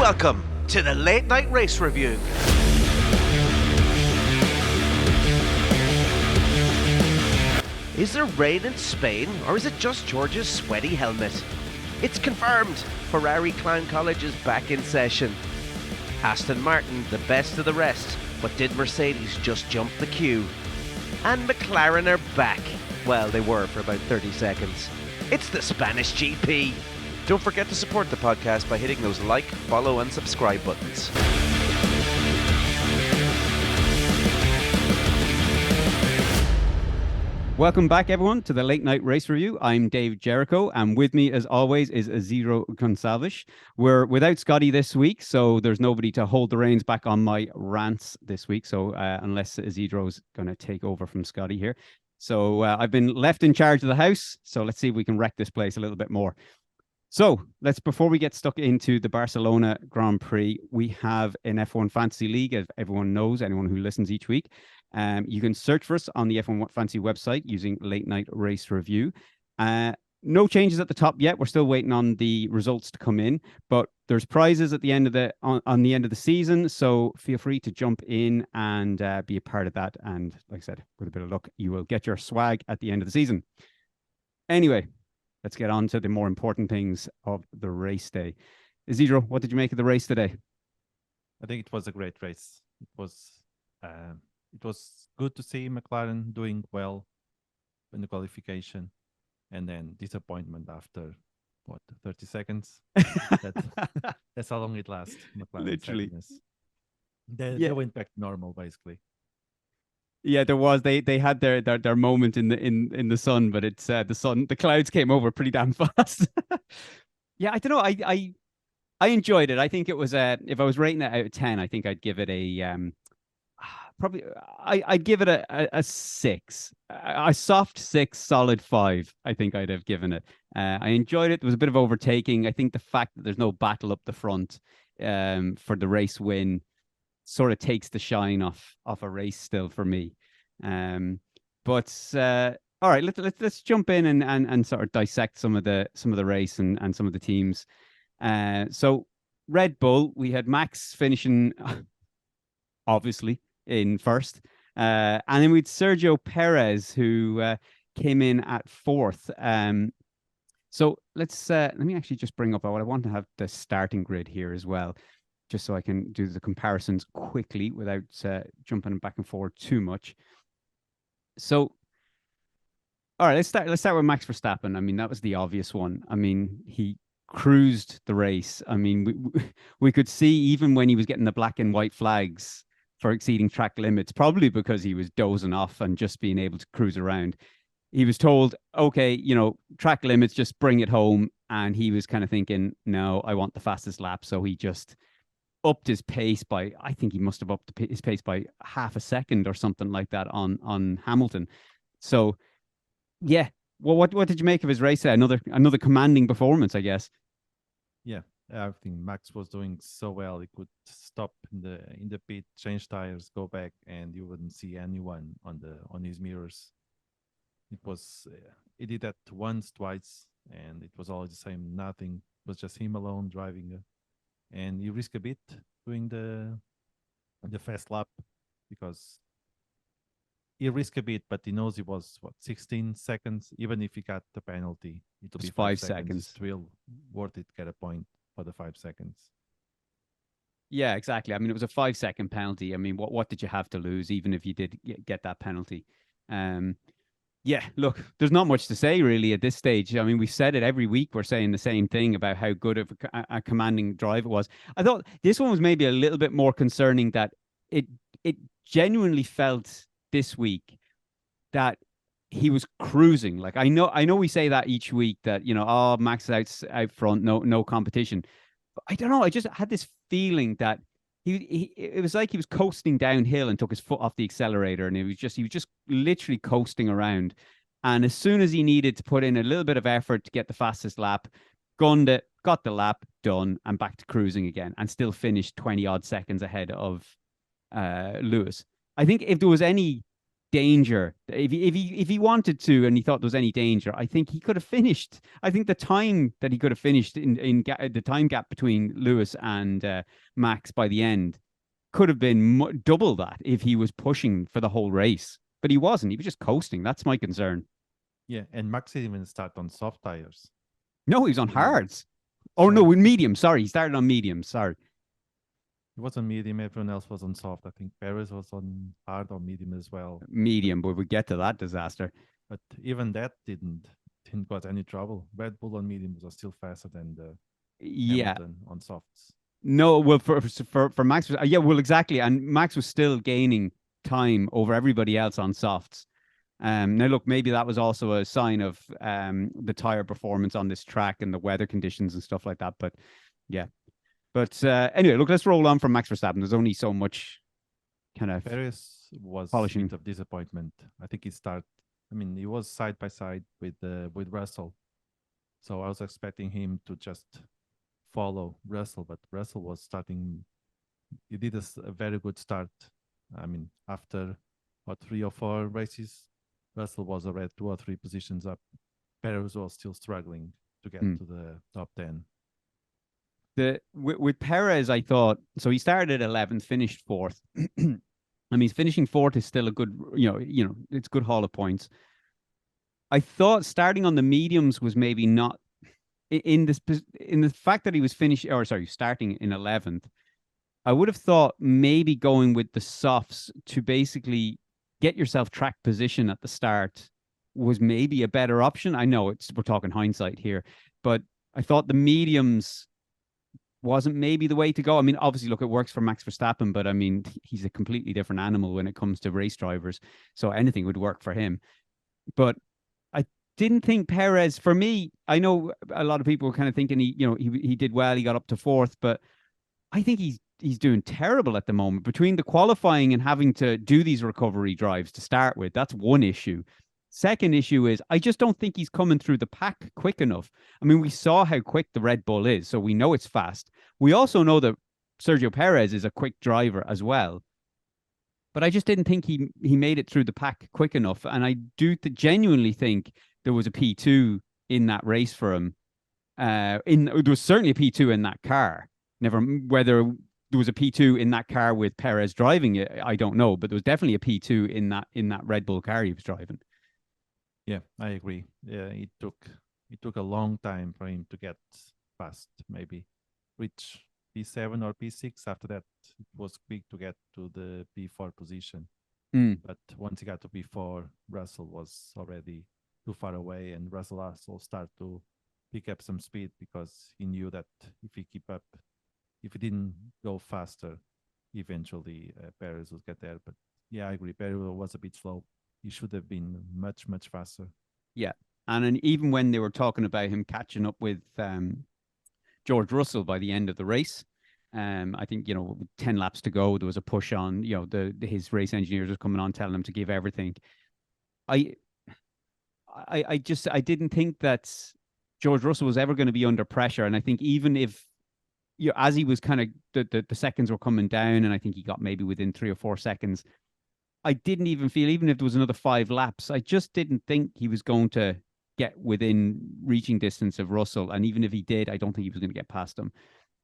Welcome to the Late Night Race Review. Is there rain in Spain, or is it just George's sweaty helmet? It's confirmed, Ferrari Clown College is back in session. Aston Martin, the best of the rest, but did Mercedes just jump the queue? And McLaren are back. Well, they were for about 30 seconds. It's the Spanish GP. Don't forget to support the podcast by hitting those like, follow and subscribe buttons. Welcome back, everyone, to the Late Night Race Review. I'm Dave Jericho, and with me, as always, is Isidro Gonçalves. We're without Scotty this week, so there's nobody to hold the reins back on my rants this week, so unless Isidro's going to take over from Scotty here. So I've been left in charge of the house, so let's see if we can wreck this place a little bit more. So before we get stuck into the Barcelona Grand Prix, we have an F1 Fantasy League, as everyone knows, anyone who listens each week. You can search for us on the F1 Fantasy website using Late Night Race Review. No changes at the top yet. We're still waiting on the results to come in, but there's prizes at the end of on the end of the season. So feel free to jump in and be a part of that. And like I said, with a bit of luck, you will get your swag at the end of the season. Anyway, let's get on to the more important things of the race day. Isidro, what did you make of the race today? I think it was a great race. It was good to see McLaren doing well in the qualification, and then disappointment after 30 seconds. That's how long it lasts. Literally, they went back to normal basically. Yeah, there was. They had their moment in the sun, but it's the clouds came over pretty damn fast. Yeah, I don't know. I enjoyed it. I think it was if I was rating it out of 10, I think I'd give it a probably I'd give it a 6, a soft 6, solid 5. I think I'd have given it. I enjoyed it. There was a bit of overtaking. I think the fact that there's no battle up the front for the race win sort of takes the shine off a race still for me. But all right, let's jump in and sort of dissect some of the race and some of the teams. So Red Bull, we had Max finishing obviously in first, and then we had Sergio Perez, who came in at fourth. So let me actually just bring up, I want to have the starting grid here as well, just so I can do the comparisons quickly without jumping back and forward too much. So, all right, let's start with Max Verstappen. I mean, that was the obvious one. I mean, he cruised the race. I mean, we could see even when he was getting the black and white flags for exceeding track limits, probably because he was dozing off and just being able to cruise around. He was told, okay, track limits, just bring it home. And he was kind of thinking, no, I want the fastest lap. So he just upped his pace by, I think he must have upped his pace by half a second or something like that on Hamilton. So, yeah. Well, what did you make of his race? Another commanding performance, I guess. Yeah, I think Max was doing so well. He could stop in the pit, change tires, go back, and you wouldn't see anyone on his mirrors. He did that once, twice, and it was always the same. Nothing. It was just him alone driving. And he risked a bit doing the fast lap because he risked a bit, but he knows it was 16 seconds. Even if he got the penalty, it'll be 5 seconds. It's real worth it to get a point for the 5 seconds. Yeah, exactly. I mean, it was a 5-second penalty. I mean, what did you have to lose, even if you did get that penalty? Yeah, look, there's not much to say really at this stage. I mean, we've said it every week. We're saying the same thing about how good of a commanding drive it was. I thought this one was maybe a little bit more concerning, that it genuinely felt this week that he was cruising. Like I know we say that each week that, Max is out front, no competition. But I don't know. I just had this feeling that it was like he was coasting downhill and took his foot off the accelerator, and he was just literally coasting around. And as soon as he needed to put in a little bit of effort to get the fastest lap, gunned it, got the lap done, and back to cruising again, and still finished 20 odd seconds ahead of Lewis. I think if there was any danger. If he wanted to and he thought there was any danger, I think he could have finished. I think the time that he could have finished in the time gap between Lewis and Max by the end could have been double that if he was pushing for the whole race. But he wasn't. He was just coasting. That's my concern. Yeah, and Max didn't even start on soft tires. No, he was on hards. Oh, no, with medium. Sorry, he started on medium. Sorry. He was on medium. Everyone else was on soft. I think Perez was on hard or medium as well. Medium, but we get to that disaster. But even that didn't got any trouble. Red Bull on medium was still faster than the Hamilton on softs. No, well, for Max, yeah, well, exactly. And Max was still gaining time over everybody else on softs. Now, look, maybe that was also a sign of the tire performance on this track and the weather conditions and stuff like that. But yeah. But anyway, look, let's roll on from Max Verstappen. There's only so much kind of Perez was polishing. A bit of disappointment. I think he was side by side with Russell. So I was expecting him to just follow Russell, but Russell was starting. He did a very good start. I mean, after 3 or 4 races, Russell was already 2 or 3 positions up. Perez was still struggling to get to the top 10. With Perez, I thought, so he started 11th, finished 4th. I mean, finishing 4th is still a good, it's a good haul of points. I thought starting on the mediums was maybe not in the fact that he was starting in 11th. I would have thought maybe going with the softs to basically get yourself track position at the start was maybe a better option. I know we're talking hindsight here, but I thought the mediums wasn't maybe the way to go. I mean, obviously, look, it works for Max Verstappen, but I mean, he's a completely different animal when it comes to race drivers. So anything would work for him. But I didn't think Perez, for me, I know a lot of people were kind of thinking he did well, he got up to 4th, but I think he's doing terrible at the moment. Between the qualifying and having to do these recovery drives to start with, that's one issue. Second issue is I just don't think he's coming through the pack quick enough. I mean, we saw how quick the Red Bull is, so we know it's fast. We also know that Sergio Perez is a quick driver as well. But I just didn't think he made it through the pack quick enough. And I do genuinely think there was a P2 in that race for him. There was certainly a P2 in that car. Never whether there was a P2 in that car with Perez driving it, I don't know. But there was definitely a P2 in that Red Bull car he was driving. Yeah, I agree. Yeah, it took a long time for him to get past, maybe reach P7 or P6. After that, it was quick to get to the P4 position. But once he got to P4, Russell was already too far away, and Russell also started to pick up some speed because he knew that if he didn't go faster, eventually Perez would get there. But yeah, I agree. Perez was a bit slow. He should have been much, much faster. Yeah. And even when they were talking about him catching up with George Russell by the end of the race, I think, with 10 laps to go, there was a push on, his race engineers were coming on telling him to give everything. I didn't think that George Russell was ever going to be under pressure. And I think even if, as he was kind of, the seconds were coming down, and I think he got maybe within 3 or 4 seconds, I didn't even feel, even if there was another 5 laps, I just didn't think he was going to get within reaching distance of Russell. And even if he did, I don't think he was going to get past him.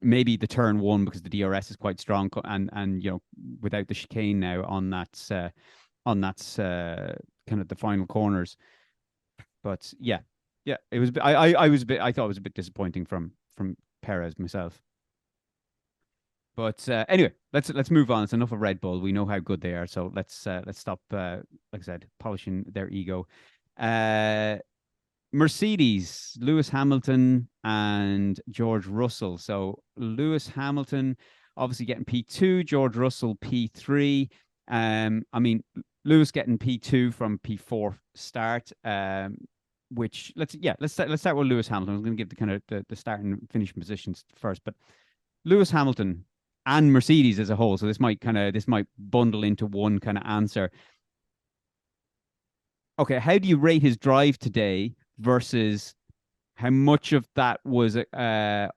Maybe the turn 1 because the DRS is quite strong, and without the chicane now on that kind of the final corners. But yeah, it was. I thought it was a bit disappointing from Perez myself. But anyway, let's move on. It's enough of Red Bull. We know how good they are, so let's stop. Like I said, polishing their ego. Mercedes, Lewis Hamilton and George Russell. So Lewis Hamilton obviously getting P2, George Russell P3. I mean, Lewis getting P2 from P4 start. Which let's start with Lewis Hamilton. I'm going to give the kind of the start and finishing positions first, but Lewis Hamilton and Mercedes as a whole. So this might bundle into one kind of answer. Okay, how do you rate his drive today versus how much of that was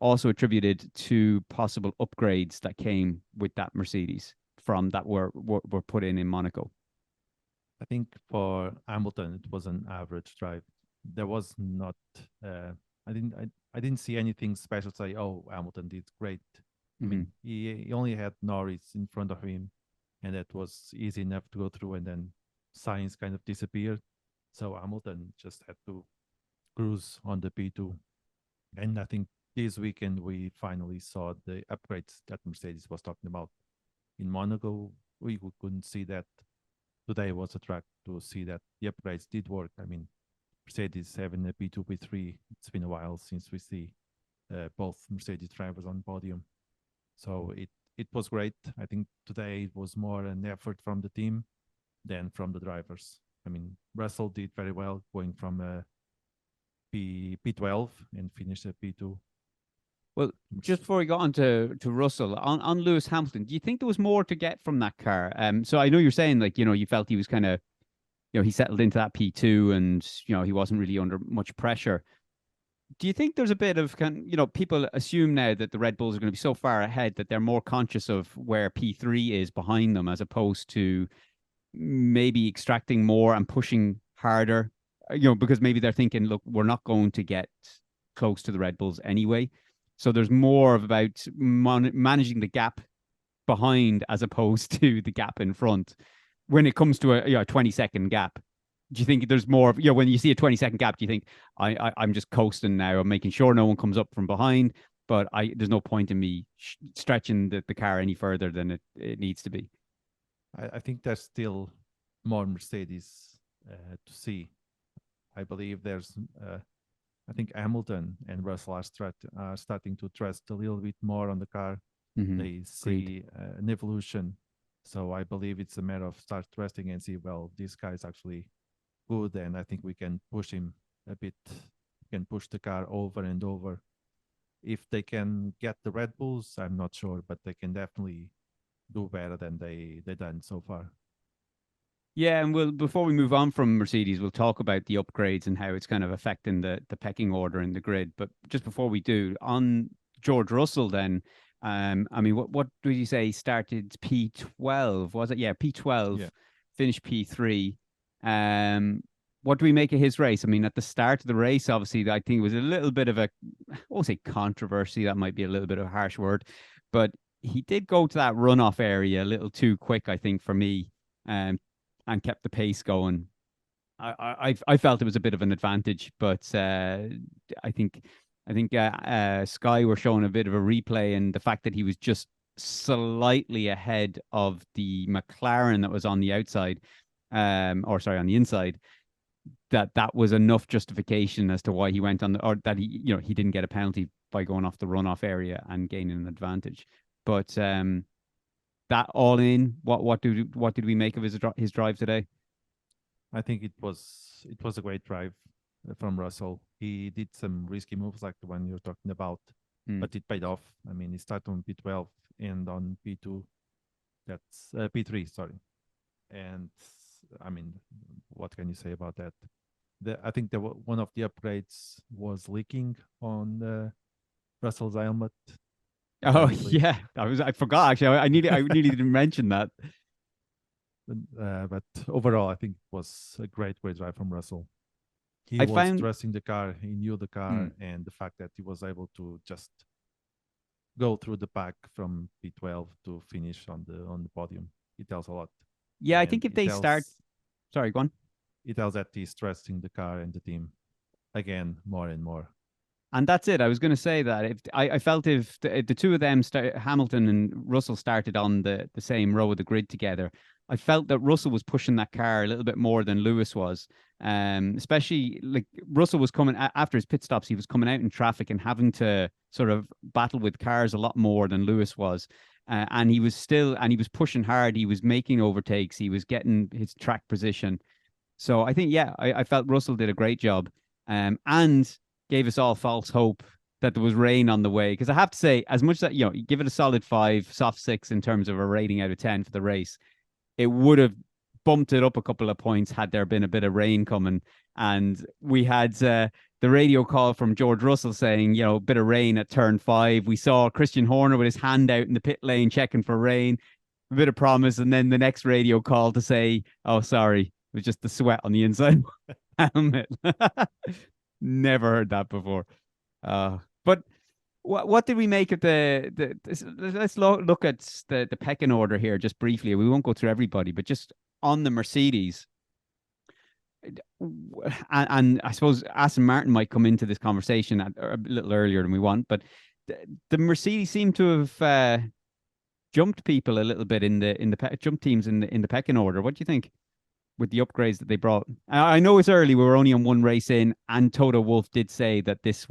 also attributed to possible upgrades that came with that Mercedes from that were put in Monaco? I think for Hamilton it was an average drive. There was not. I didn't see anything special. Say, oh, Hamilton did great. I mean, he only had Norris in front of him, and that was easy enough to go through. And then Sainz kind of disappeared, so Hamilton just had to cruise on the P2. And I think this weekend we finally saw the upgrades that Mercedes was talking about. In Monaco, we couldn't see that. Today was a track to see that the upgrades did work. I mean, Mercedes having a P2, P3. It's been a while since we see both Mercedes drivers on podium. So it was great. I think today it was more an effort from the team than from the drivers. I mean, Russell did very well going from P12 and finished at P2. Well, just before we got on to Russell, on Lewis Hamilton, do you think there was more to get from that car? So I know you're saying, like, you felt he was kind of, he settled into that P2 and, he wasn't really under much pressure. Do you think there's a bit of people assume now that the Red Bulls are going to be so far ahead that they're more conscious of where P3 is behind them, as opposed to maybe extracting more and pushing harder, because maybe they're thinking, look, we're not going to get close to the Red Bulls anyway. So there's more about managing the gap behind as opposed to the gap in front. When it comes to a 20-second gap, do you think there's more of, when you see a 20-second gap, do you think I'm just coasting now, I'm making sure no one comes up from behind, but there's no point in me stretching the car any further than it needs to be? I think there's still more Mercedes to see. I believe there's I think Hamilton and Russell are starting to trust a little bit more on the car. They see an evolution. So I believe it's a matter of start trusting and see, well, this guy is actually good, and I think we can push him a bit. We can push the car over and over. If they can get the Red Bulls, I'm not sure, but they can definitely do better than they done so far. Yeah, and before we move on from Mercedes, we'll talk about the upgrades and how it's kind of affecting the pecking order in the grid. But just before we do, on George Russell then, I mean, what did you say? Started P12, was it? Yeah, P12, yeah. Finished P3. What do we make of his race? I mean, at the start of the race, obviously, I think it was a little bit of I won't say controversy, that might be a little bit of a harsh word, but he did go to that runoff area a little too quick, I think, for me. And kept the pace going. I felt it was a bit of an advantage, but I think Sky were showing a bit of a replay, and the fact that he was just slightly ahead of the McLaren that was on the outside, on the inside, that was enough justification as to why he went on or that he didn't get a penalty by going off the runoff area and gaining an advantage. But that all in, what did we make of his drive today? I think it was a great drive from Russell. He did some risky moves like the one you're talking about, but it paid off. I mean, he started on P12 and on P2. That's P3, sorry. And I mean, what can you say about that? I think one of the upgrades was leaking on Russell's helmet. Oh yeah, I forgot actually. I nearly didn't mention that. But overall, I think it was a great drive from Russell. He was trusting the car. He knew the car, and the fact that he was able to just go through the pack from P12 to finish on the podium, it tells a lot. Yeah, and I think if they start, sorry, go on. It tells that he's trusting the car and the team again more and more. And that's it. I was going to say that if I felt if the two of them, Hamilton and Russell, started on the same row of the grid together, I felt that Russell was pushing that car a little bit more than Lewis was. Especially like Russell was coming after his pit stops, he was coming out in traffic and having to sort of battle with cars a lot more than Lewis was. And he was pushing hard. He was making overtakes. He was getting his track position. So I think, I felt Russell did a great job. And gave us all false hope that there was rain on the way. Because I have to say, as much that, you give it a solid 5, soft 6 in terms of a rating out of 10 for the race, it would have bumped it up a couple of points had there been a bit of rain coming. And we had the radio call from George Russell saying, a bit of rain at turn 5. We saw Christian Horner with his hand out in the pit lane checking for rain, a bit of promise. And then the next radio call to say, oh, sorry, was just the sweat on the inside helmet. Never heard that before. But what did we make of let's look at the pecking order here just briefly. We won't go through everybody, but just on the Mercedes. And I suppose Aston Martin might come into this conversation a little earlier than we want, but the Mercedes seem to have jumped people a little bit jumped teams in the pecking order. What do you think with the upgrades that they brought? I know it's early; we were only on one race in, and Toto Wolff did say that this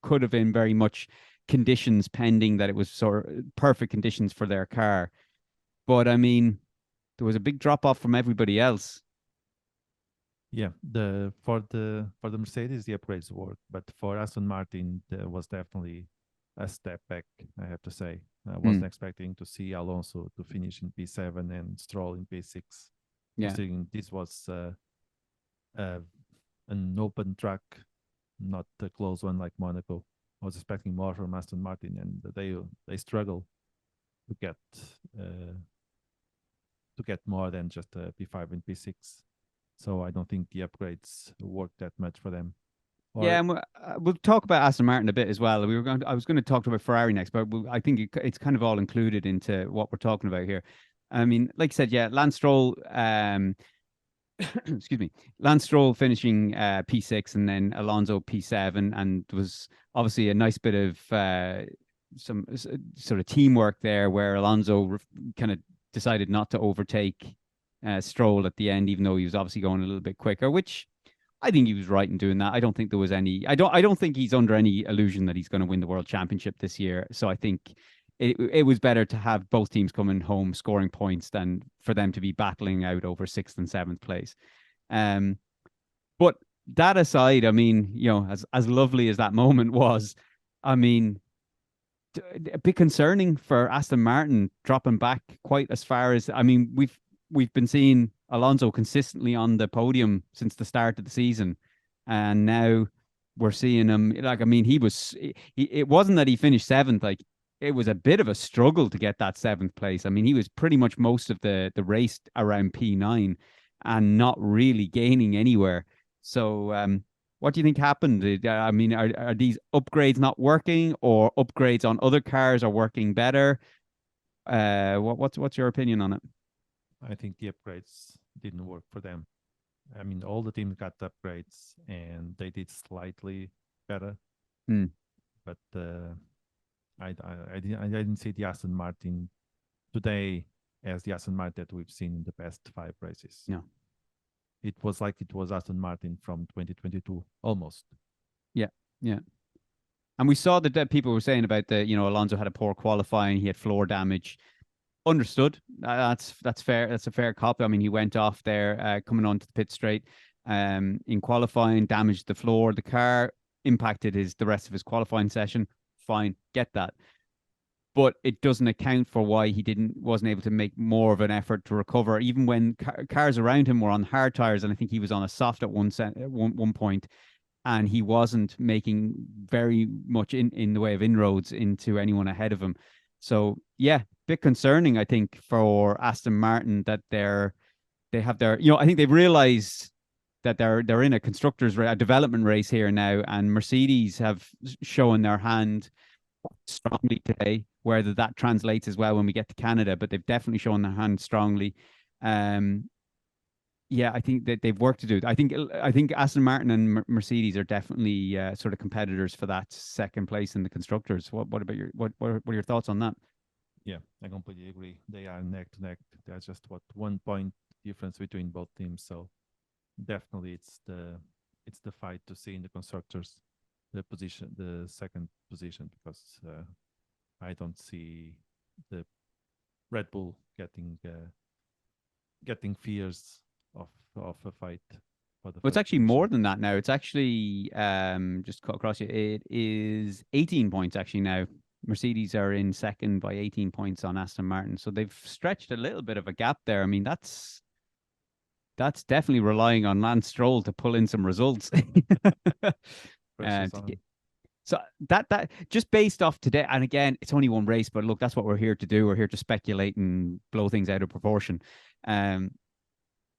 could have been very much conditions pending, that it was sort of perfect conditions for their car. But I mean, there was a big drop off from everybody else. Yeah, for the Mercedes, the upgrades work, but for Aston Martin, there was definitely a step back, I have to say. I wasn't expecting to see Alonso to finish in P7 and Stroll in P6. Yeah, considering this was an open track, not a close one like Monaco. I was expecting more from Aston Martin, and they struggle to get more than just a P5 and P6. So I don't think the upgrades worked that much for them. Yeah, and we'll talk about Aston Martin a bit as well. I was going to talk about Ferrari next, but I think it's kind of all included into what we're talking about here. I mean, like I said, yeah, Lance Stroll, excuse me, Lance Stroll finishing P6 and then Alonso P7, and was obviously a nice bit of some sort of teamwork there, where Alonso kind of decided not to overtake Stroll at the end, even though he was obviously going a little bit quicker, which I think he was right in doing that. I don't think there was any. I don't think he's under any illusion that he's going to win the World Championship this year. So I think it was better to have both teams coming home scoring points than for them to be battling out over 6th and 7th place. But that aside, I mean, you know, as lovely as that moment was, I mean, a bit concerning for Aston Martin dropping back quite as far as, I mean, we've been seeing Alonso consistently on the podium since the start of the season, and now we're seeing him, like, I mean, it wasn't that he finished 7th, like, it was a bit of a struggle to get that 7th place. I mean, he was pretty much most of the race around P9 and not really gaining anywhere. So what do you think happened? I mean, are these upgrades not working, or upgrades on other cars are working better? What's your opinion on it? I think the upgrades didn't work for them. I mean, all the teams got upgrades and they did slightly better. But I didn't see the Aston Martin today as the Aston Martin that we've seen in the past 5 races. No. It was like it was Aston Martin from 2022, almost. Yeah. And we saw that people were saying about Alonso had a poor qualifying, he had floor damage. Understood. That's fair. That's a fair cop. I mean, he went off there coming onto the pit straight in qualifying, damaged the floor. The car impacted the rest of his qualifying session. Fine, get that. But it doesn't account for why he wasn't able to make more of an effort to recover, even when cars around him were on hard tires, and I think he was on a soft at one point, and he wasn't making very much in the way of inroads into anyone ahead of him. So yeah, bit concerning, I think, for Aston Martin that they have their, I think they've realized that they're in a a development race here now, and Mercedes have shown their hand strongly today. Whether that translates as well when we get to Canada, but they've definitely shown their hand strongly. Yeah, I think that they've work to do. I think Aston Martin and Mercedes are definitely sort of competitors for that 2nd place in the constructors. What about what are your thoughts on that? Yeah, I completely agree. They are neck to neck. There's just 1 point difference between both teams. So definitely it's the fight to see in the constructors, the 2nd position, because I don't see the Red Bull getting fears of a fight. Well, it's actually more than that now. It's actually just cut across you. It is 18 points actually now. Mercedes are in 2nd by 18 points on Aston Martin, so they've stretched a little bit of a gap there. I mean, that's definitely relying on Lance Stroll to pull in some results. So that just based off today, and again, it's only one race, but look, that's what we're here to do. We're here to speculate and blow things out of proportion.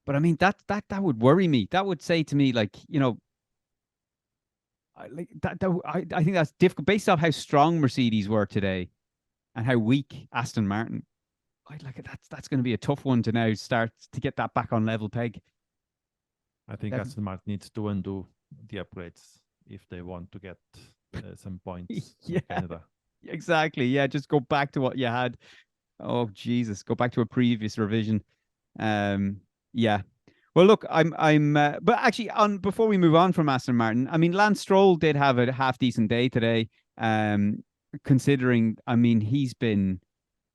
But I mean, that would worry me. That would say to me, like, I think that's difficult based off how strong Mercedes were today and how weak Aston Martin. That's going to be a tough one to now start to get that back on level peg. I think Aston Martin needs to undo the upgrades if they want to get some points Yeah. from Canada. Exactly. Yeah, just go back to what you had. Oh Jesus, go back to a previous revision. Yeah. Well, look, but actually, before we move on from Aston Martin, I mean, Lance Stroll did have a half decent day today. Considering, I mean, he's been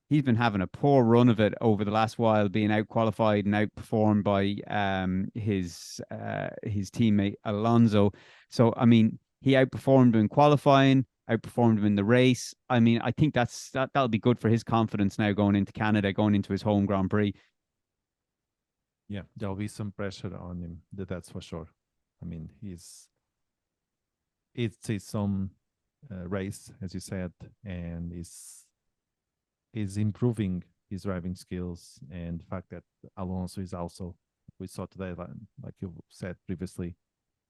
having a poor run of it over the last while, being out qualified and outperformed by his teammate Alonso. So, I mean, he outperformed him in qualifying, outperformed him in the race. I mean, I think that'll be good for his confidence now going into Canada, going into his home Grand Prix. Yeah, there'll be some pressure on him. That's for sure. I mean, it's his own race, as you said, and is improving his driving skills, and the fact that Alonso is also, we saw today, like you said previously,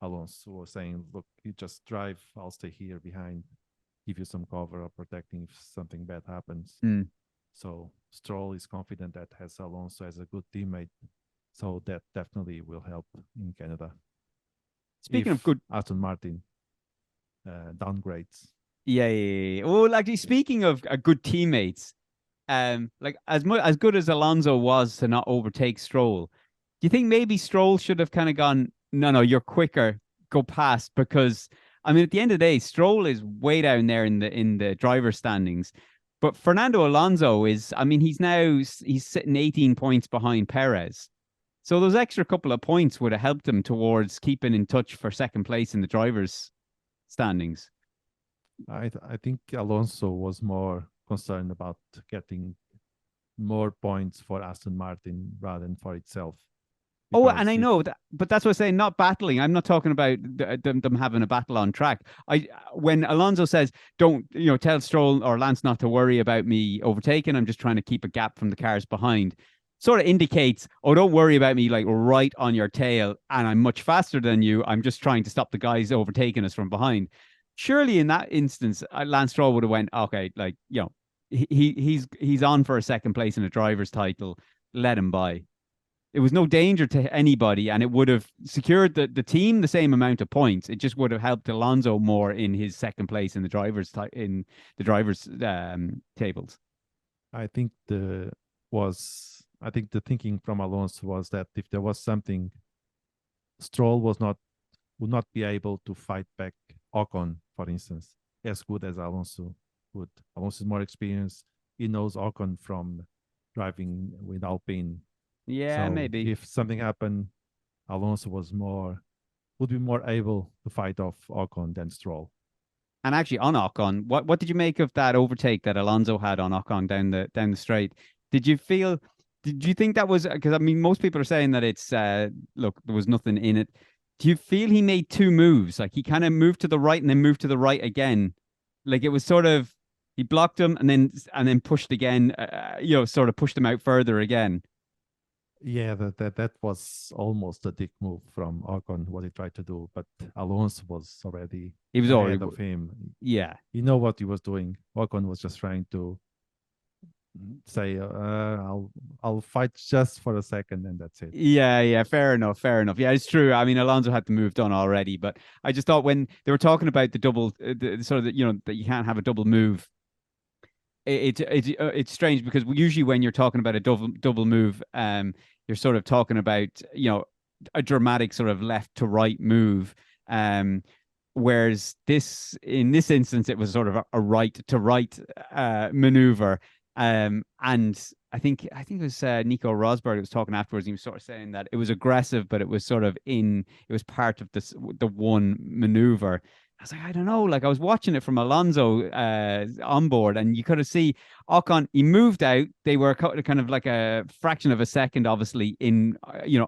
Alonso was saying, look, you just drive, I'll stay here behind, give you some cover or protecting if something bad happens. So Stroll is confident that has Alonso as a good teammate, so that definitely will help in Canada. Speaking of good, Aston Martin downgrades. Yeah. Well, actually, speaking of good teammates, like as good as Alonso was to not overtake Stroll, do you think maybe Stroll should have kind of gone, no, you're quicker, go past? Because I mean, at the end of the day, Stroll is way down there in the driver standings, but Fernando Alonso is, I mean, he's sitting 18 points behind Perez. So those extra couple of points would have helped him towards keeping in touch for second place in the drivers' standings. I think Alonso was more concerned about getting more points for Aston Martin rather than for itself. Oh, and I know that, but that's what I'm saying. Not battling. I'm not talking about them having a battle on track. When Alonso says, "Don't tell Stroll or Lance not to worry about me overtaking. I'm just trying to keep a gap from the cars behind." Sort of indicates, oh, don't worry about me, like right on your tail, and I'm much faster than you. I'm just trying to stop the guys overtaking us from behind. Surely, in that instance, Lance Stroll would have went, okay, like he's on for a second place in a driver's title. Let him by. It was no danger to anybody, and it would have secured the team the same amount of points. It just would have helped Alonso more in his second place in the drivers tables. I think the thinking from Alonso was that if there was something, Stroll would not be able to fight back Ocon, for instance, as good as Alonso would. Alonso is more experienced. He knows Ocon from driving with Alpine. Yeah, so maybe if something happened, Alonso would be more able to fight off Ocon than Stroll. And actually, on Ocon, what did you make of that overtake that Alonso had on Ocon down the straight? Did you think that was, because I mean, most people are saying that it's look, there was nothing in it. Do you feel he made two moves? Like he kind of moved to the right and then moved to the right again. Like it was sort of, he blocked him and then pushed again, sort of pushed him out further again. Yeah, that was almost a dick move from Ocon, what he tried to do, but Alonso was already ahead of him. Yeah. You know what he was doing. Ocon was just trying to say, I'll fight just for a second, and that's it. Yeah, fair enough. Yeah, it's true. I mean, Alonso had the move done already, but I just thought when they were talking about the double, sort of that you can't have a double move. It's strange because usually when you're talking about a double move, you're sort of talking about a dramatic sort of left to right move, whereas in this instance it was sort of a right to right maneuver, and I think it was Nico Rosberg was talking afterwards. He was sort of saying that it was aggressive, but it was sort of it was part of the one maneuver. I was like, I don't know. Like I was watching it from Alonso on board, and you could see Ocon. He moved out. They were kind of like a fraction of a second, obviously, in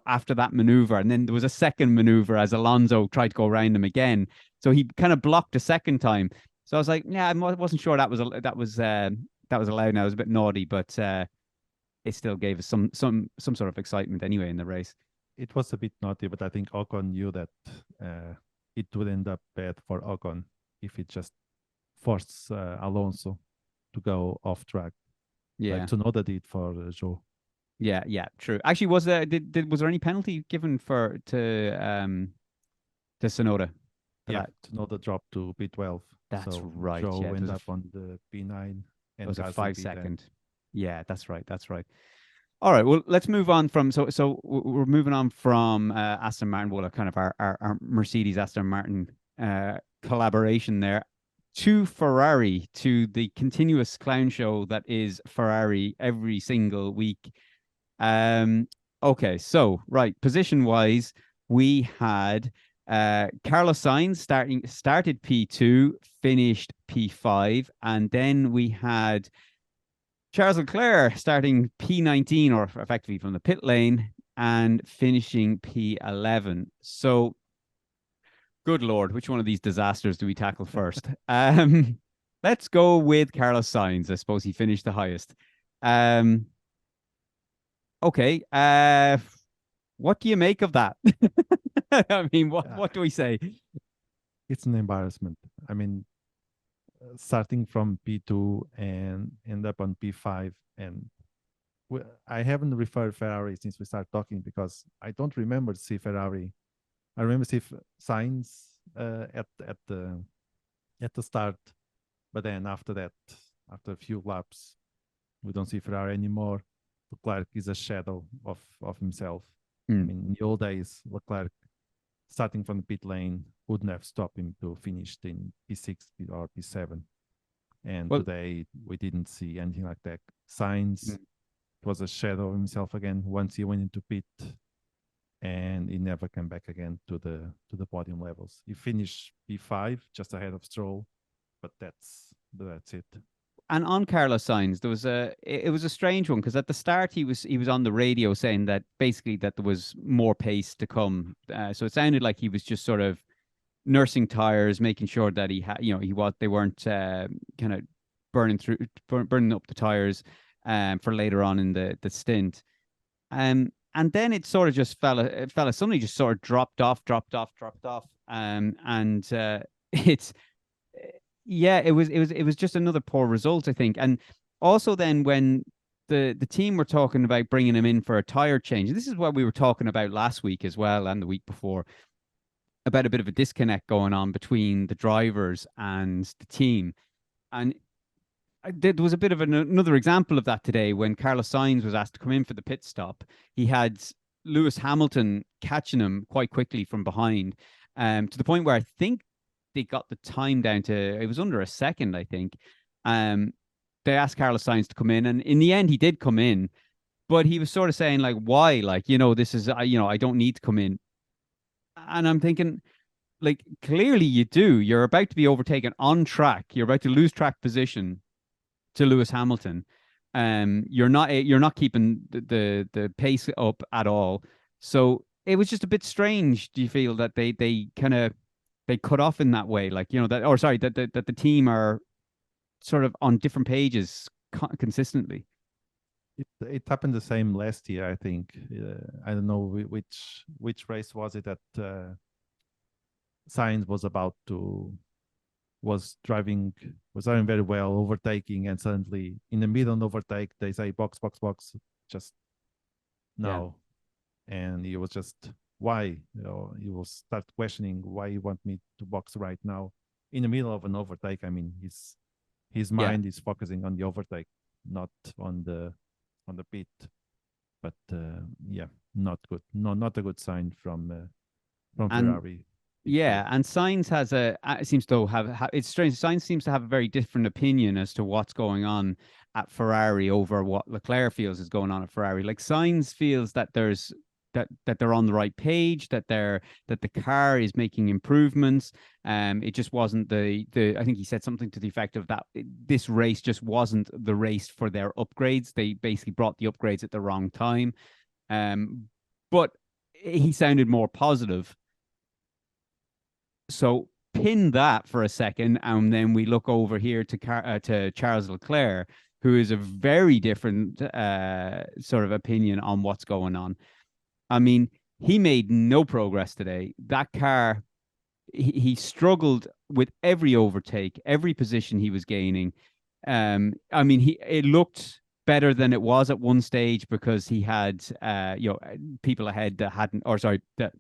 after that maneuver, and then there was a second maneuver as Alonso tried to go around him again. So he kind of blocked a second time. So I was like, yeah, I wasn't sure that was allowed. Now it was a bit naughty, but it still gave us some sort of excitement anyway in the race. it was a bit naughty, but I think Ocon knew that it would end up bad for Ocon if it just forced Alonso to go off track, Yeah. like Tsunoda did for Zhou. Yeah, true. Actually, was there any penalty given to Tsunoda? Yeah, Tsunoda dropped to P12. That's so right. Zhou Yeah, ended up on the P9. It And was a Gasly 5 P10. second. Yeah, that's right. That's right. All right. Well, let's move on from we're moving on from Aston Martin. Well, kind of our Mercedes Aston Martin collaboration there to Ferrari, to the continuous clown show that is Ferrari every single week. Okay, so right, position wise, we had Carlos Sainz started P2, finished P5, and then we had Charles Leclerc starting P19, or effectively from the pit lane, and finishing P11. So, good Lord, which one of these disasters do we tackle first? Let's go with Carlos Sainz. I suppose he finished the highest. Okay. What do you make of that? I mean, what do we say? It's an embarrassment. I mean, starting from P2 and end up on P5. And I haven't referred Ferrari since we started talking because I don't remember see Ferrari. I remember see Sainz at the start, but then after that, after a few laps, we don't see Ferrari anymore. Leclerc is a shadow of himself. I mean, in the old days, Leclerc starting from the pit lane wouldn't have stopped him to finish in P6 or P7. And today we didn't see anything like that. Sainz was a shadow of himself again once he went into pit, and he never came back again to the podium levels. He finished P5 just ahead of Stroll, but that's it. And on Carlos Sainz, it was a strange one because at the start he was on the radio saying that basically that there was more pace to come. So it sounded like he was just sort of nursing tires, making sure that they weren't kind of burning up the tires for later on in the stint. And then it sort of just suddenly just sort of dropped off. It's it was just another poor result, I think. And also then when the team were talking about bringing him in for a tire change, this is what we were talking about last week as well and the week before, about a bit of a disconnect going on between the drivers and the team. And there was a bit of another example of that today when Carlos Sainz was asked to come in for the pit stop. He had Lewis Hamilton catching him quite quickly from behind, to the point where I think they got the time down to, it was under a second, I think. They asked Carlos Sainz to come in, and in the end, he did come in, but he was sort of saying, like, why? Like, this is, I don't need to come in. And I'm thinking, like, clearly you do. You're about to be overtaken on track. You're about to lose track position to Lewis Hamilton. You're not keeping the pace up at all. So it was just a bit strange. Do you feel that they kind of cut off in that way, like that the team are sort of on different pages consistently? It happened the same last year, I think. I don't know which race was it that Sainz was driving very well, overtaking, and suddenly in the middle of overtake they say box, just no. Yeah. And he was just, why? He will start questioning why you want me to box right now in the middle of an overtake. I mean, his mind is focusing on the overtake, not on the pit. But not good. Not a good sign from Ferrari. Yeah, and Sainz seems to have it's strange. Sainz seems to have a very different opinion as to what's going on at Ferrari over what Leclerc feels is going on at Ferrari. Like, Sainz feels that that they're on the right page, that the car is making improvements. It just wasn't I think he said something to the effect of that this race just wasn't the race for their upgrades. They basically brought the upgrades at the wrong time. But he sounded more positive. So pin that for a second, and then we look over here to Charles Leclerc, who is a very different sort of opinion on what's going on. I mean, he made no progress today. That car, he struggled with every overtake, every position he was gaining. I mean, it looked better than it was at one stage because he had people ahead that hadn't, or sorry, that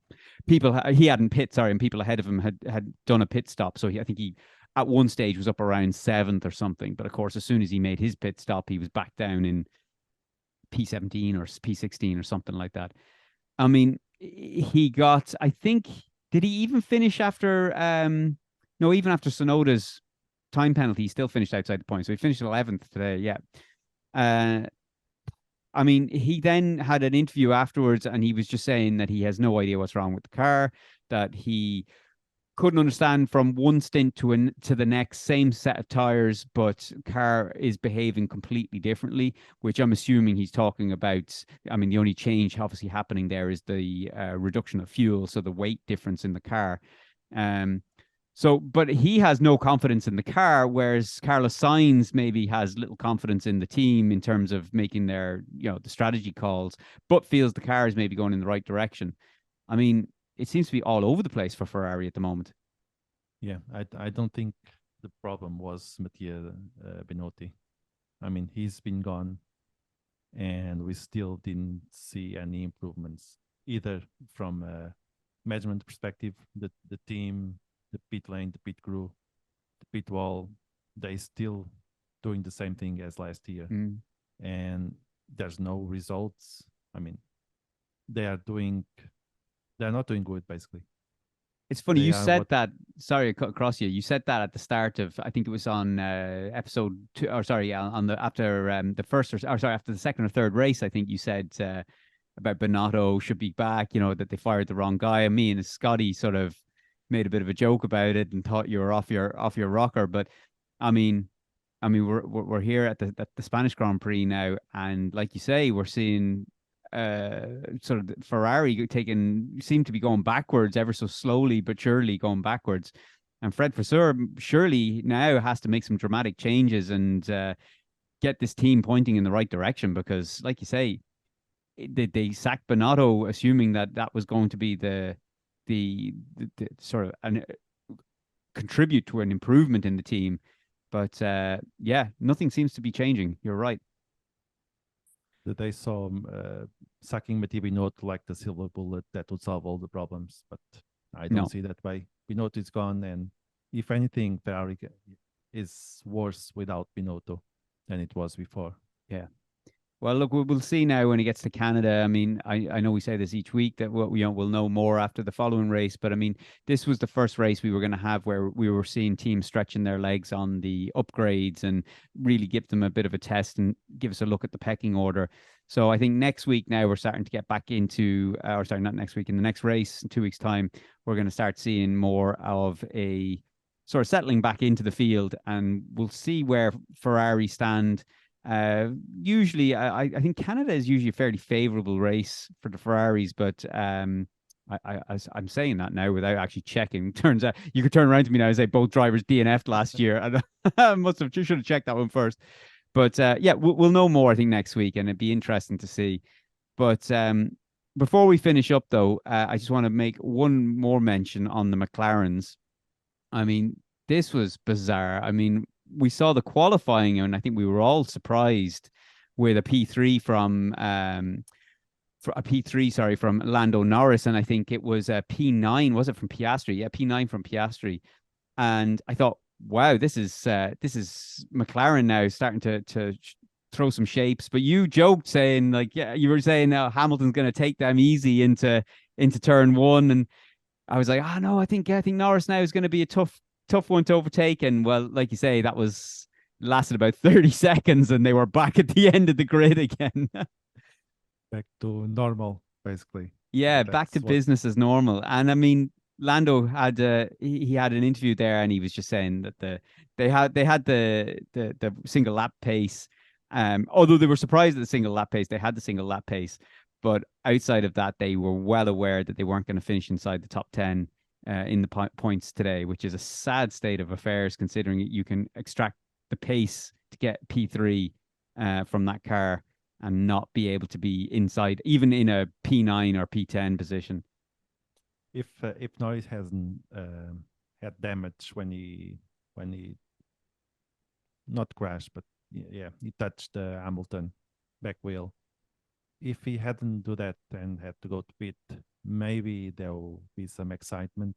people he hadn't pit, sorry, and people ahead of him had done a pit stop. So I think he at one stage was up around 7th or something. But of course, as soon as he made his pit stop, he was back down in P17 or P16 or something like that. I mean, he got, I think, did he even finish after no, even after Sonoda's time penalty, he still finished outside the point. So he finished 11th today. Yeah. I mean, he then had an interview afterwards and he was just saying that he has no idea what's wrong with the car, that he couldn't understand from one stint to the next, same set of tires, but car is behaving completely differently, which I'm assuming he's talking about. I mean, the only change obviously happening there is the reduction of fuel, so the weight difference in the car. So, but he has no confidence in the car, whereas Carlos Sainz maybe has little confidence in the team in terms of making their, the strategy calls, but feels the car is maybe going in the right direction. I mean, it seems to be all over the place for Ferrari at the moment. Yeah, I don't think the problem was Mattia Binotto. I mean, he's been gone, and we still didn't see any improvements either from a management perspective. The team, the pit lane, the pit crew, the pit wall, they still doing the same thing as last year, and there's no results. I mean, they're not doing good, basically. It's funny, you said that, sorry, I cut across you. You said that at the start of, I think it was on episode 2, or sorry, on the, after the first, or sorry, after the second or third race, I think you said about Binotto should be back, that they fired the wrong guy. And me and Scotty sort of made a bit of a joke about it and thought you were off your rocker. But I mean, we're here at the Spanish Grand Prix now, and like you say, we're seeing sort of Ferrari seem to be going backwards ever so slowly but surely going backwards. And Fred Vasseur surely now has to make some dramatic changes and get this team pointing in the right direction, because like you say, they sacked Binotto assuming that was going to be the sort of contribute to an improvement in the team. But yeah, nothing seems to be changing. You're right. That they saw sacking Mattia Binotto like the silver bullet that would solve all the problems, but I don't see that way. Binotto is gone, and if anything, Ferrari is worse without Binotto than it was before. Yeah. Well, look, we'll see now when he gets to Canada. I mean, I know we say this each week that we'll know more after the following race, but I mean, this was the first race we were going to have where we were seeing teams stretching their legs on the upgrades and really give them a bit of a test and give us a look at the pecking order. So I think next week now we're starting to get back into, or sorry, not next week, in the next race in 2 weeks' time, we're going to start seeing more of a sort of settling back into the field, and we'll see where Ferrari stand. Usually, I think Canada is usually a fairly favorable race for the Ferraris, but I'm saying that now without actually checking. Turns out you could turn around to me now and say both drivers DNF'd last year. And I should have checked that one first. But yeah, we'll know more, I think, next week, and it'd be interesting to see. But before we finish up, though, I just want to make one more mention on the McLarens. I mean, this was bizarre. I mean, we saw the qualifying, and I think we were all surprised with a P3 from from Lando Norris, and I think it was a P9, was it from Piastri? Yeah, P9 from Piastri. And I thought, wow, this is McLaren now starting to throw some shapes. But you joked saying, like, yeah, you were saying Hamilton's going to take them easy into turn one, and I was like, no, I think Norris now is going to be a tough one to overtake. And well, like you say, that lasted about 30 seconds and they were back at the end of the grid again. Back to normal, basically. Yeah, back to business as normal. And I mean, Lando had he had an interview there, and he was just saying that they had the single lap pace. Although they were surprised at the single lap pace, they had the single lap pace. But outside of that, they were well aware that they weren't going to finish inside the top 10 in the points today, which is a sad state of affairs considering you can extract the pace to get P3 from that car. and not be able to be inside, even in a P9 or P10 position. If Norris hasn't had damage when he not crashed, but yeah, he touched the Hamilton back wheel. If he hadn't do that and had to go to pit, maybe there will be some excitement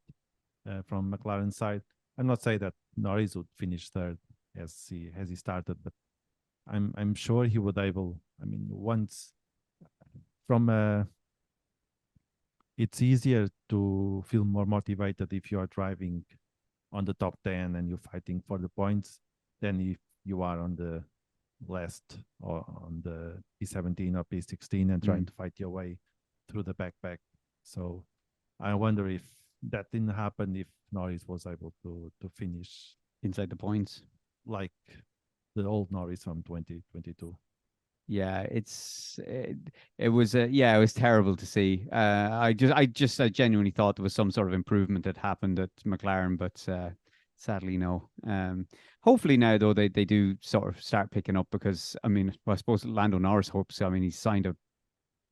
from McLaren side. I'm not saying that Norris would finish third as he started, but I'm sure he would able. I mean, once from it's easier to feel more motivated if you are driving on the top 10 and you're fighting for the points than if you are on the last or on the P17 or P16 and trying to fight your way through the backpack. So I wonder if that didn't happen, if Norris was able to finish inside the points like the old Norris from 2022. Yeah, it was terrible to see. I genuinely thought there was some sort of improvement that happened at McLaren, but sadly no. Hopefully now though they do sort of start picking up, because I mean, well, I suppose Lando Norris hopes. I mean, he's signed a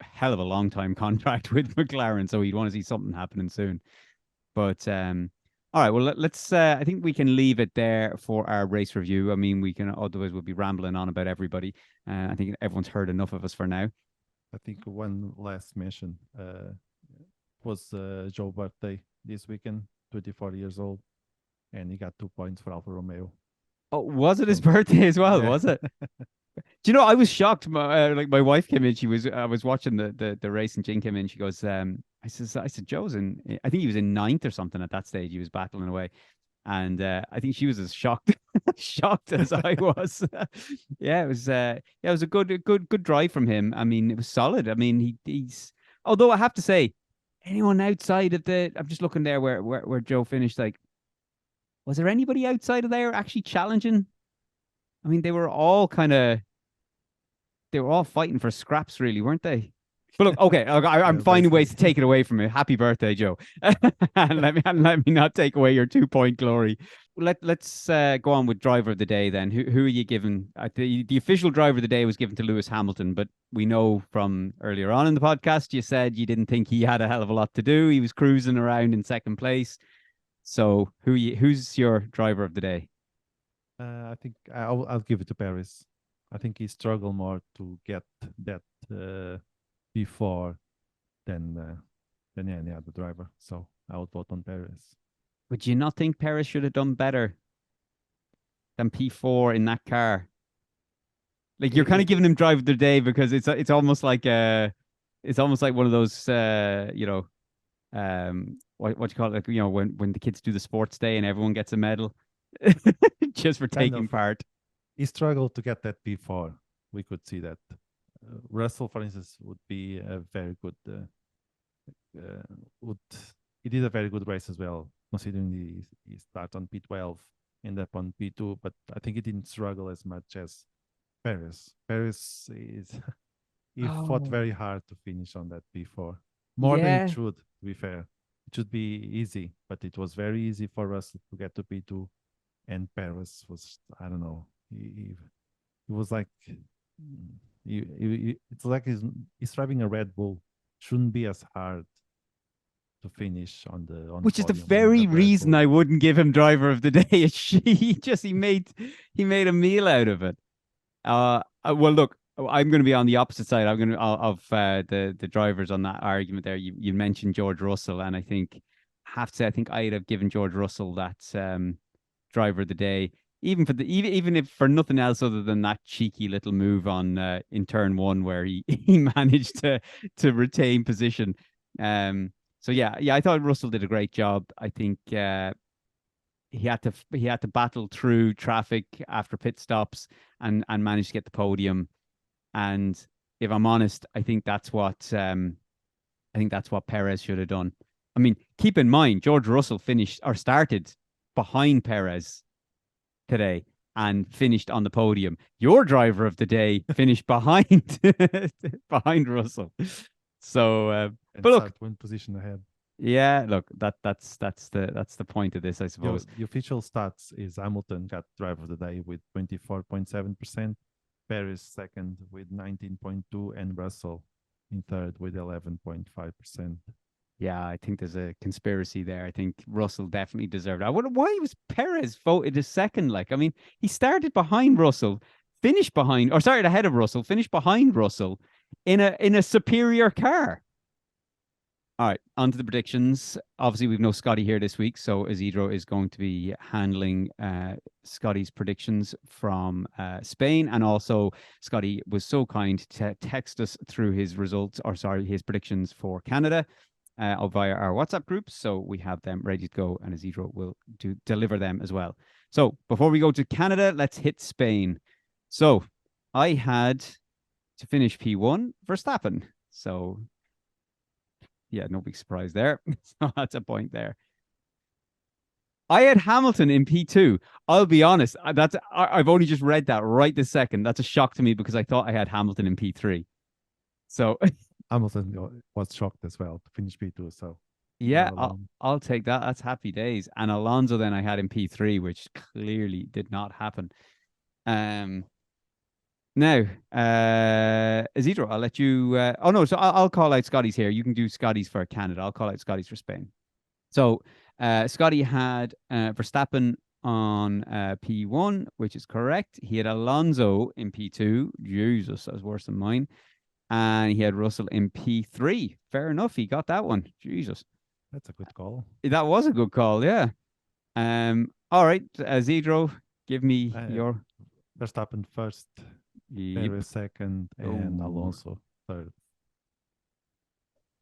hell of a long time contract with McLaren, so he'd want to see something happening soon. But all right, well, let's. I think we can leave it there for our race review. I mean, we can, otherwise we'll be rambling on about everybody. I think everyone's heard enough of us for now. I think one last mention was Joe's birthday this weekend, 24 years old, and he got 2 points for Alfa Romeo. Oh, was it his birthday as well? Yeah. Was it? Do you know, I was shocked. Like my wife came in, I was watching the race, and Jane came in. She goes, I said, Joe's in, I think he was in 9th or something at that stage. He was battling away. And I think she was as shocked as I was. It was a good drive from him. I mean, it was solid. I mean, he's, although I have to say, anyone outside of I'm just looking there where Joe finished, like, was there anybody outside of there actually challenging? I mean, they were all fighting for scraps, really, weren't they? But look, okay, I'm finding ways to take it away from you. Happy birthday, Joe! and let me not take away your 2-point glory. Let's go on with driver of the day then. Who are you giving? The official driver of the day was given to Lewis Hamilton, but we know from earlier on in the podcast you said you didn't think he had a hell of a lot to do. He was cruising around in second place. So who's your driver of the day? I think I'll give it to Perez. I think he struggled more to get that before than any other driver. So I would vote on Perez. Would you not think Perez should have done better than P4 in that car? Like, you're kind of giving him driver of the day because it's almost like one of those what you call it, like, you know, when the kids do the sports day and everyone gets a medal just for taking part. He struggled to get that P4. We could see that. Russell, for instance, would be a very good. He did a very good race as well, considering he started on P12, ended up on P2. But I think he didn't struggle as much as Perez. Perez fought very hard to finish on that P4, more than it should. To be fair, it should be easy, but it was very easy for Russell to get to P2, and Perez was, I don't know. He was like, it's like he's driving a Red Bull. Shouldn't be as hard to finish on the which is the very reason I wouldn't give him driver of the day. He made a meal out of it. Well, look, I'm going to be on the opposite side. I'm going to of the drivers on that argument there. You mentioned George Russell, and I have to say I think I'd have given George Russell that driver of the day. Even if for nothing else other than that cheeky little move on in turn 1 where he managed to retain position. So I thought Russell did a great job. I think he had to battle through traffic after pit stops and managed to get the podium. And if I'm honest, I think that's what Perez should have done. I mean, keep in mind George Russell started behind Perez today and finished on the podium. Your driver of the day finished behind Russell. So, but look, one position ahead. Yeah, look, that's the point of this, I suppose. The official stats is Hamilton got driver of the day with 24.7%, Paris second with 19.2, and Russell in third with 11.5%. Yeah, I think there's a conspiracy there. I think Russell definitely deserved it. I wonder why was Perez voted as second. Like, I mean, he started behind Russell, finished behind, or started ahead of Russell, finished behind Russell in a superior car. All right, on to the predictions. Obviously, we've no Scotty here this week, so Isidro is going to be handling Scotty's predictions from Spain. And also, Scotty was so kind to text us through his results, or sorry, his predictions for Canada via our WhatsApp group. So we have them ready to go, and Isidro will deliver them as well. So before we go to Canada, let's hit Spain. So I had to finish P1 Verstappen. So yeah, no big surprise there. So that's a point there. I had Hamilton in P2. I'll be honest, I've only just read that right this second. That's a shock to me because I thought I had Hamilton in P3. So Hamilton was shocked as well to finish P2. So yeah, I'll take that. That's happy days. And Alonso then I had in P3, which clearly did not happen. Now, Isidro, I'll let you. Oh no, so I'll call out Scotty's here. You can do Scotty's for Canada. I'll call out Scotty's for Spain. So, Scotty had Verstappen on P1, which is correct. He had Alonso in P2. Jesus, that was worse than mine. And he had Russell in P3. Fair enough. He got that one. Jesus, that's a good call. That was a good call. Yeah. All right, Isidro, give me your Verstappen first. Perez second, and Alonso third.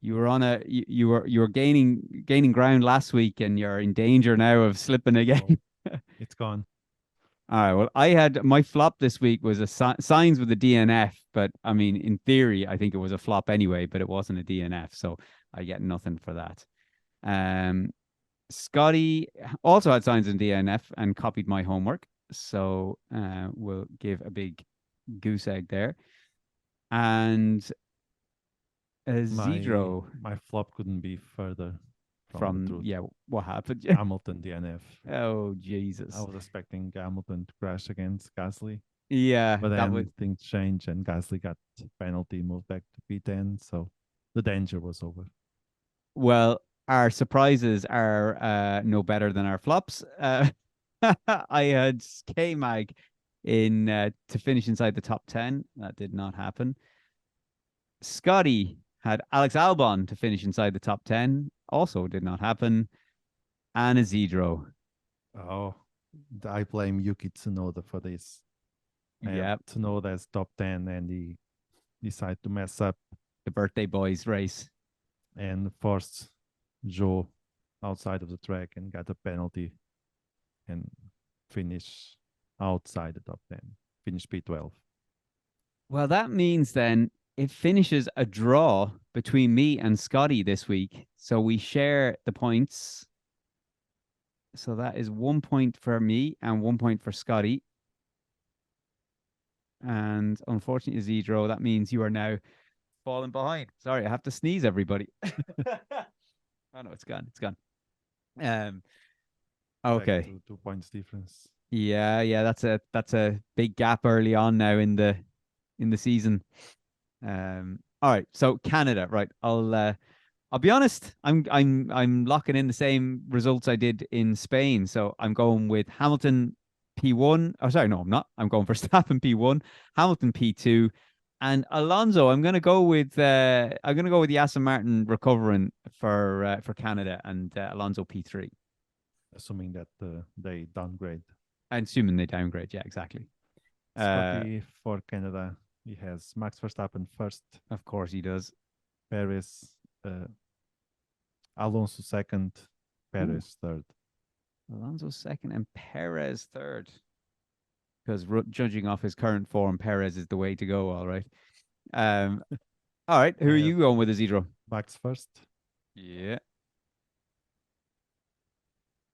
You were on you were gaining ground last week, and you're in danger now of slipping again. Oh, it's gone. All right. Well, I had my flop this week was a signs with a DNF, but I mean, in theory, I think it was a flop anyway, but it wasn't a DNF, so I get nothing for that. Scotty also had signs in DNF and copied my homework, so we'll give a big goose egg there. And Isidro, my flop couldn't be further from the truth. What happened? Hamilton DNF. Oh Jesus! I was expecting Hamilton to crash against Gasly. Yeah, but then things changed and Gasly got penalty, moved back to P10, so the danger was over. Well, our surprises are no better than our flops. I had K-Mag in to finish inside the top 10. That did not happen. Scotty had Alex Albon to finish inside the top 10. Also did not happen. And Isidro. Oh, I blame Yuki Tsunoda for this. Yeah, Tsunoda's top 10, and he decided to mess up the birthday boys race and forced Joe outside of the track and got a penalty and finish outside the top 10. Finish P12. Well, that means then it finishes a draw between me and Scotty this week. So we share the points. So that is 1 point for me and 1 point for Scotty. And unfortunately, Isidro, that means you are now falling behind. Sorry, I have to sneeze, everybody. Oh no, it's gone. It's gone. Okay. 2 points difference. Yeah, that's a big gap early on now in the season. All right, so Canada, right? I'll be honest. I'm locking in the same results I did in Spain. So I'm going with Hamilton P1. Oh, sorry, no, I'm not. I'm going for Verstappen P1, Hamilton P2, and Alonso. I'm gonna go with the Aston Martin recovering for Canada, and Alonso P3. Assuming that they downgrade. And assuming they downgrade, yeah, exactly. Scotty for Canada, he has Max Verstappen first. Of course he does. Perez, Alonso second, Perez third. Alonso second and Perez third. Because judging off his current form, Perez is the way to go, all right. All right, who are you going with, Isidro? Max first. Yeah.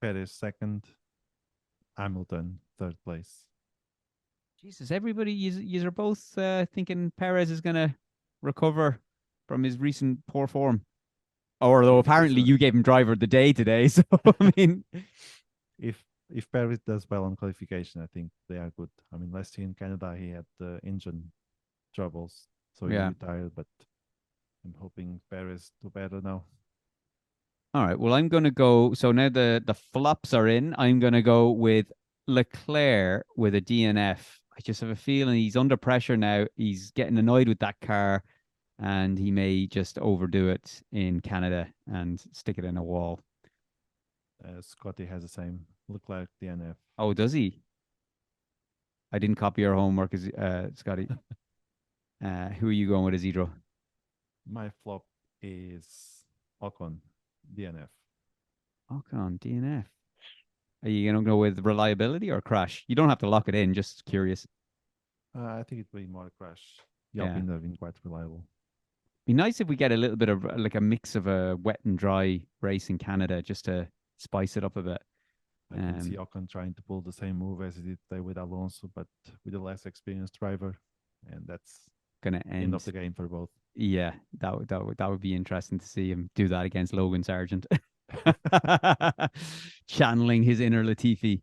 Perez second. Hamilton third place. Jesus, everybody, you are both thinking Perez is going to recover from his recent poor form. Although apparently you gave him driver of the day today, so I mean, if if Perez does well on qualification, I think they are good. I mean, last year in Canada, he had engine troubles, so he Yeah. retired. But I'm hoping Perez do better now. All right. Well, I'm going to go. So now the flops are in. I'm going to go with Leclerc with a DNF. I just have a feeling he's under pressure now. He's getting annoyed with that car, and he may just overdo it in Canada and stick it in a wall. Scotty has the same. Look like DNF. Oh, does he? I didn't copy your homework, Scotty. Who are you going with, Isidro? My flop is Ocon, DNF. Ocon, DNF. Are you going to go with reliability or crash? You don't have to lock it in, just curious. I think it will be more crash. Yeah. Alpine have been quite reliable. Be nice if we get a little bit of like a mix of a wet and dry race in Canada just to spice it up a bit. I can see Ocon trying to pull the same move as he did today with Alonso, but with a less experienced driver, and that's gonna end of the game for both. Yeah, that would be interesting to see him do that against Logan Sargent, channeling his inner Latifi.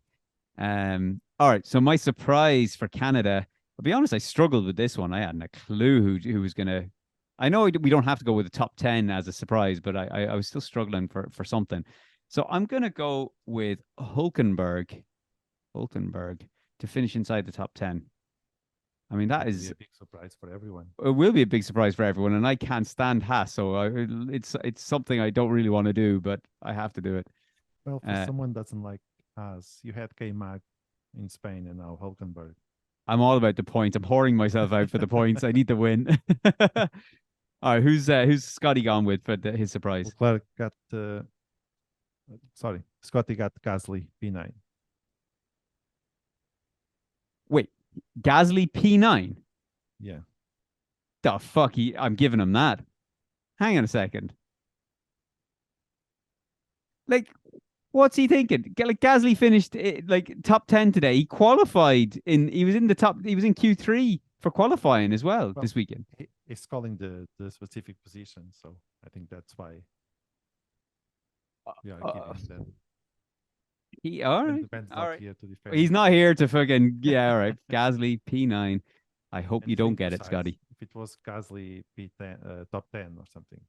All right, so my surprise for Canada. I'll be honest, I struggled with this one. I hadn't a clue who was gonna. I know we don't have to go with the top 10 as a surprise, but I was still struggling for something. So I'm going to go with Hulkenberg to finish inside the top 10. I mean, that is a big surprise for everyone. It will be a big surprise for everyone, and I can't stand Haas, so it's something I don't really want to do, but I have to do it. Well, for someone that doesn't like Haas, you had K-Mag in Spain and now Hulkenberg. I'm all about the points. I'm pouring myself out for the points. I need to win. All right, who's Scotty gone with for his surprise? Leclerc got Scotty got Gasly P9. Wait, Gasly P9? Yeah. The fuck? I'm giving him that. Hang on a second. Like, what's he thinking? Like, Gasly finished like top 10 today. He qualified he was in Q3 for qualifying as well this weekend. He's calling the specific position, so I think that's why we are giving that. All right. All right. Here to defend. He's not here to fucking all right. Gasly P9. I hope you don't get it, Scotty. If it was Gasly P10 top 10 or something,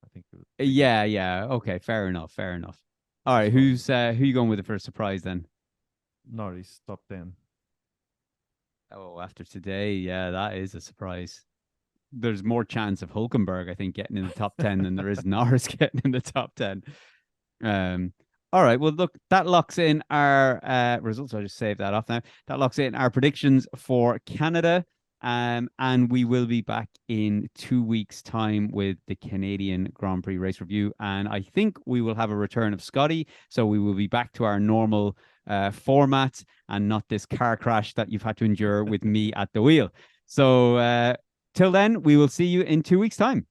I think. Yeah. Okay, fair enough. All right, who you going with for a surprise then? Norris top 10. Oh, after today, yeah, that is a surprise. There's more chance of Hulkenberg, I think, getting in the top 10 than there is Norris getting in the top 10. All right, well, look, that locks in our results. I'll just save that off now. That locks in our predictions for Canada. And we will be back in 2 weeks' time with the Canadian Grand Prix race review. And I think we will have a return of Scotty. So we will be back to our normal format and not this car crash that you've had to endure with me at the wheel. So till then, we will see you in 2 weeks' time.